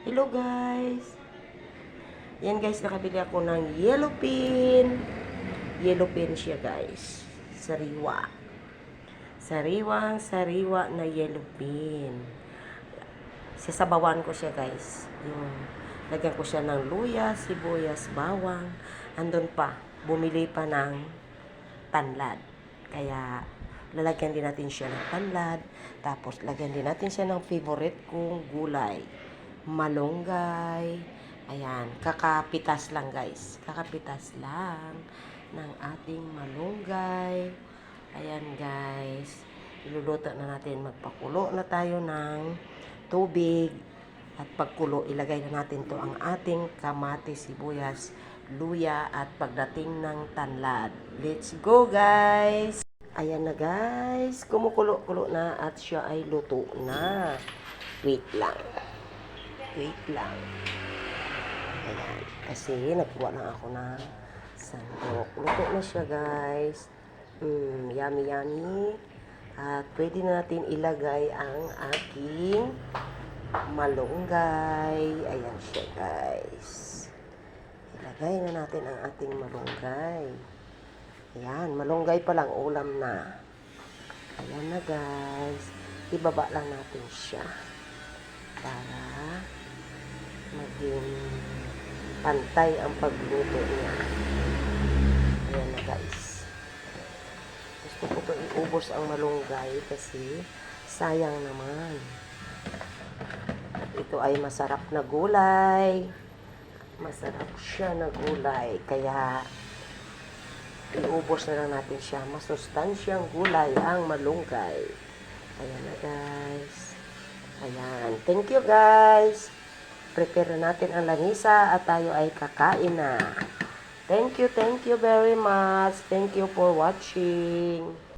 Hello guys! Yan guys, nakabili ako ng yellow pin. Yellow pin siya guys. Sariwa. Sariwa na yellow pin. Sasabawan ko siya guys. Lagyan ko siya ng luya, sibuyas, bawang. Andun pa, bumili pa ng tanlad. Kaya, lalagyan din natin siya ng tanlad. Tapos, lagyan din natin siya ng favorite kong gulay. Malunggay. Ayan, kakapitas lang guys. Kakapitas lang ng ating malunggay. Ayan guys. Iluluto na natin. Magpakulo na tayo ng tubig. At pagkulo, ilagay na natin to ang ating kamatis, sibuyas, luya at pagdating ng tanlad. Let's go guys! Ayan na guys. Kumukulo-kulo na at siya ay luto na. Wait lang. Wait lang. Ayan. Kasi nagkuha lang ako ng sandok. Luto na siya guys. Yummy yummy. At pwede na natin ilagay ang aking malunggay. Ayan siya guys. Ilagay na natin ang ating malunggay. Ayan. Malunggay pa lang ulam na. Ayan na guys. Ibaba lang natin siya. Para maging pantay ang pagluto niya. Ayan na guys. Gusto ko ito iubos ang malunggay kasi sayang naman. At ito ay masarap na gulay. Masarap siya na gulay. Kaya iubos na lang natin siya. Masustansyang gulay ang malunggay. Ayan na guys. Ayan. Thank you guys. Prepare natin ang langisa at tayo ay kakain na. Thank you very much. Thank you for watching.